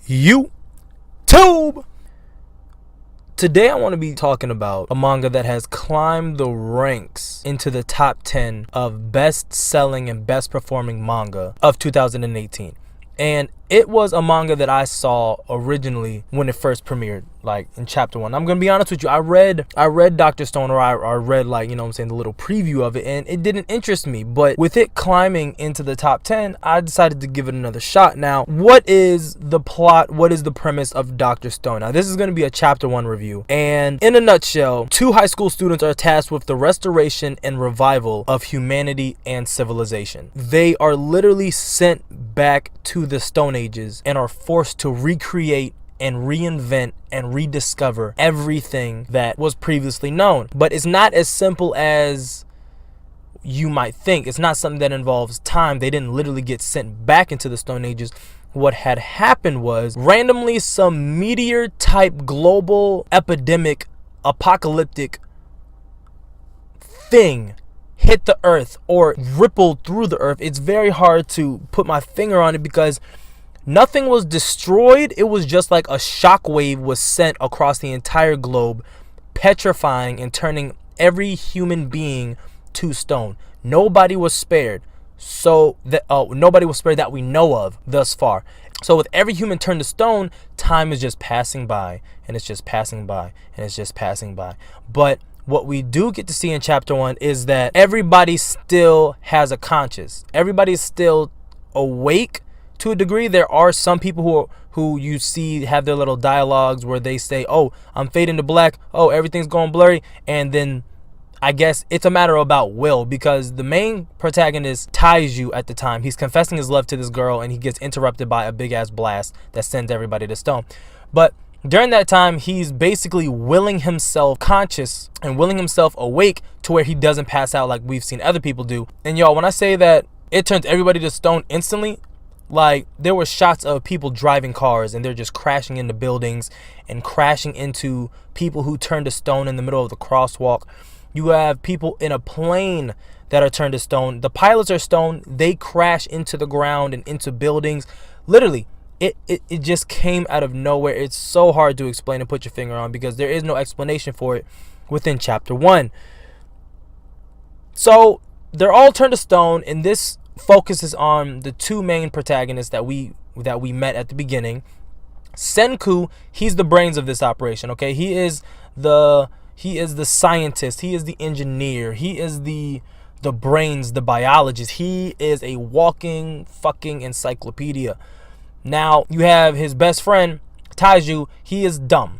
YouTube. Today I want to be talking about a manga that has climbed the ranks into the top 10 of best selling and best performing manga of 2018. And it was a manga that I saw originally when it first premiered, like in chapter 1. I'm going to be honest with you. I read Dr. Stone, or I read, like, the little preview of it, and it didn't interest me. But with it climbing into the top 10, I decided to give it another shot. Now, what is the plot? What is the premise of Dr. Stone? Now, this is going to be a chapter 1 review. And in a nutshell, 2 high school students are tasked with the restoration and revival of humanity and civilization. They are literally sent back to the Stone Ages and are forced to recreate and reinvent and rediscover everything that was previously known. But it's not as simple as you might think. It's not something that involves time. They didn't literally get sent back into the Stone Ages. What had happened was randomly some meteor type global epidemic apocalyptic thing hit the earth or rippled through the earth. It's very hard to put my finger on it because nothing was destroyed. It was just like a shockwave was sent across the entire globe, petrifying and turning every human being to stone. Nobody was spared. Nobody was spared that we know of thus far. So with every human turned to stone, time is just passing by, and it's just passing by, and it's just passing by. But what we do get to see in chapter 1 is that everybody still has a conscience. Everybody's still awake to a degree. There are some people who you see have their little dialogues where they say, "Oh, I'm fading to black. Oh, everything's going blurry." And then I guess it's a matter about will, because the main protagonist, Taiju, at the time, he's confessing his love to this girl, and he gets interrupted by a big ass blast that sends everybody to stone. But during that time, he's basically willing himself conscious and willing himself awake to where he doesn't pass out like we've seen other people do. And y'all, when I say that it turns everybody to stone instantly, like there were shots of people driving cars and they're just crashing into buildings and crashing into people who turned to stone in the middle of the crosswalk. You have people in a plane that are turned to stone. The pilots are stone. They crash into the ground and into buildings. Literally, it just came out of nowhere. It's so hard to explain and put your finger on because there is no explanation for it within chapter 1. So they're all turned to stone, and this focuses on the 2 main protagonists that we met at the beginning. Senku, he's the brains of this operation, okay? He is the scientist, he is the engineer, he is the brains, the biologist. He is a walking fucking encyclopedia. Now, you have his best friend, Taiju. He is dumb.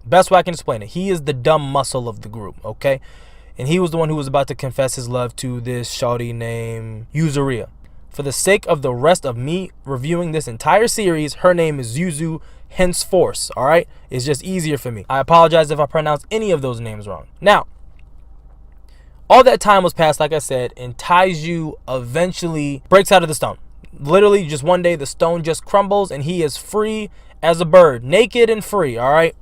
Best way I can explain it. He is the dumb muscle of the group, okay? And he was the one who was about to confess his love to this shawty named Yuzuria. For the sake of the rest of me reviewing this entire series, her name is Yuzu henceforth, all right? It's just easier for me. I apologize if I pronounce any of those names wrong. Now, all that time was passed, like I said, and Taiju eventually breaks out of the stone. Literally, just one day, the stone just crumbles, and he is free as a bird, naked and free, all right?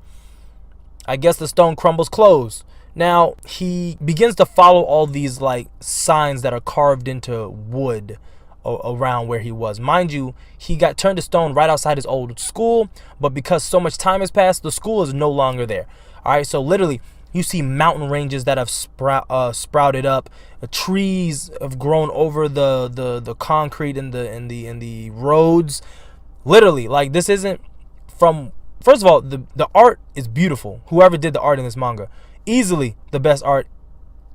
I guess the stone crumbles closed. Now, he begins to follow all these, like, signs that are carved into wood around where he was. Mind you, he got turned to stone right outside his old school, but because so much time has passed, the school is no longer there. All right, so literally, you see mountain ranges that have sprouted up. Trees have grown over the concrete in the roads. Literally, like, this isn't from. First of all, the art is beautiful. Whoever did the art in this manga, easily the best art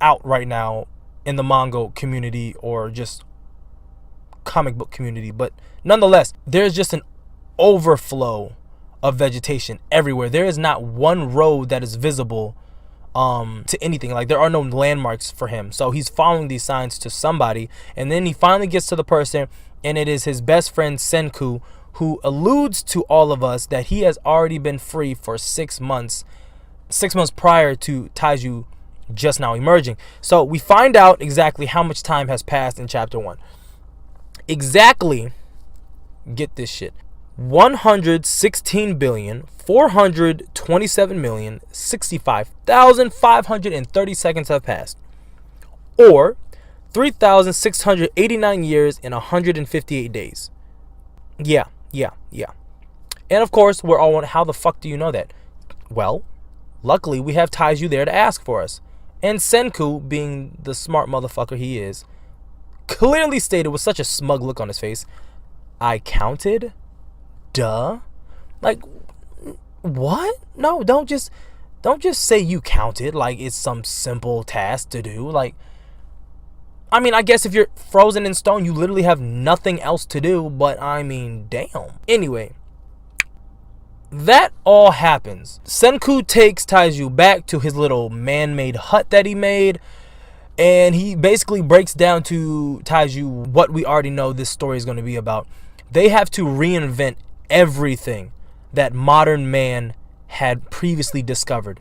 out right now in the manga community or just comic book community. But nonetheless, there's just an overflow of vegetation everywhere. There is not one road that is visible to anything. Like, there are no landmarks for him. So he's following these signs to somebody, and then he finally gets to the person, and it is his best friend Senku, who alludes to all of us that he has already been free for 6 months. 6 months prior to Taiju just now emerging. So we find out exactly how much time has passed in chapter 1. Exactly, get this shit, 116,427,065,530 seconds have passed, or 3,689 years and 158 days. Yeah. And of course, we're all wondering, how the fuck do you know that? Well, luckily we have Taiju there to ask for us. And Senku, being the smart motherfucker he is, clearly stated with such a smug look on his face, I counted? Duh. Like, what? No, don't just say you counted like it's some simple task to do. Like, I mean, I guess if you're frozen in stone, you literally have nothing else to do, but I mean, damn. Anyway, that all happens. Senku takes Taiju back to his little man-made hut that he made, and he basically breaks down to Taiju what we already know this story is going to be about. They have to reinvent everything that modern man had previously discovered.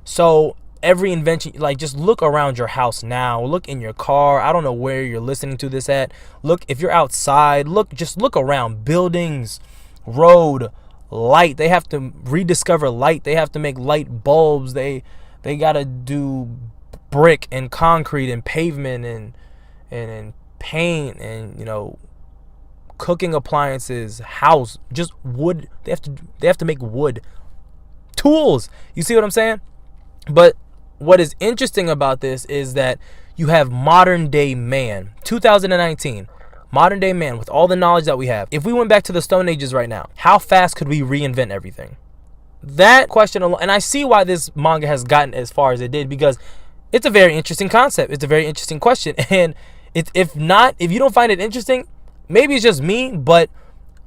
So every invention, like, just look around your house now, look in your car, I don't know where you're listening to this at, look if you're outside, just look around, buildings, road, light. They have to rediscover light. They have to make light bulbs. They gotta do brick and concrete and pavement and paint and, you know, cooking appliances, house, just wood. They have to make wood, tools. You see what I'm saying? But what is interesting about this is that you have modern day man, 2019, modern day man, with all the knowledge that we have. If we went back to the Stone Ages right now, how fast could we reinvent everything? That question alone, and I see why this manga has gotten as far as it did, because it's a very interesting concept. It's a very interesting question. And if you don't find it interesting, maybe it's just me, but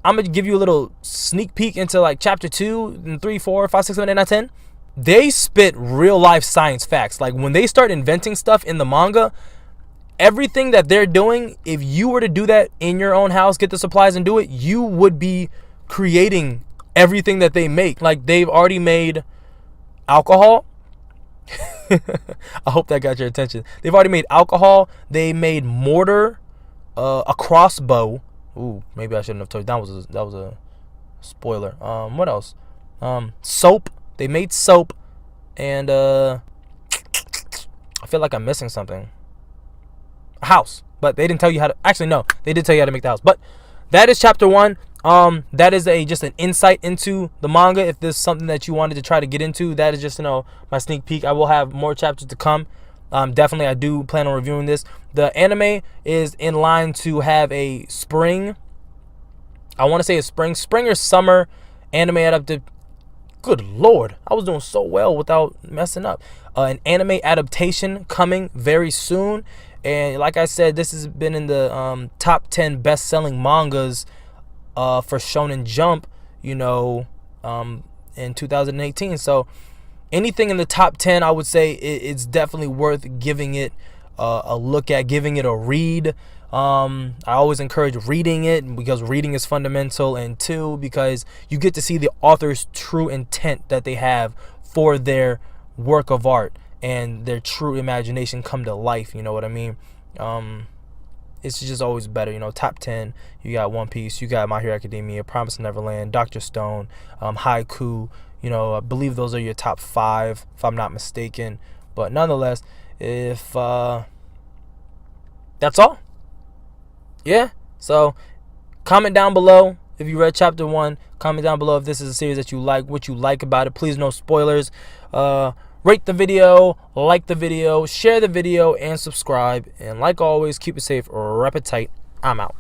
I'm going to give you a little sneak peek into like chapter 2 and 3, 4, 5, 6, 7, 8, 9, 10. They spit real life science facts. Like, when they start inventing stuff in the manga, everything that they're doing, if you were to do that in your own house, get the supplies and do it, you would be creating everything that they make. Like, they've already made alcohol. I hope that got your attention. They've already made alcohol. They made mortar, a crossbow. Ooh, maybe I shouldn't have told you. That was a spoiler. What else? Soap. They made soap, and I feel like I'm missing something. A house, but they didn't tell you how to. Actually, no, they did tell you how to make the house. But that is chapter 1. That is just an insight into the manga. If there's something that you wanted to try to get into, that is just, you know, my sneak peek. I will have more chapters to come. Definitely, I do plan on reviewing this. The anime is in line to have a spring. I want to say a spring or summer anime adapted. Good Lord, I was doing so well without messing up. An anime adaptation coming very soon. And like I said, this has been in the top 10 best-selling mangas for Shonen Jump, you know, in 2018. So anything in the top 10, I would say it's definitely worth giving it a look at, giving it a read. I always encourage reading it, because reading is fundamental, and 2, because you get to see the author's true intent that they have for their work of art and their true imagination come to life. You know what I mean? It's just always better. You know, top 10, you got One Piece, you got My Hero Academia, Promise Neverland, Dr. Stone, Haiku. You know, I believe those are your top 5, if I'm not mistaken. But nonetheless, if that's all. Yeah, so comment down below if you read chapter 1. Comment down below if this is a series that you like, what you like about it. Please, no spoilers. Rate the video, like the video, share the video, and subscribe. And like always, keep it safe, rep it tight. I'm out.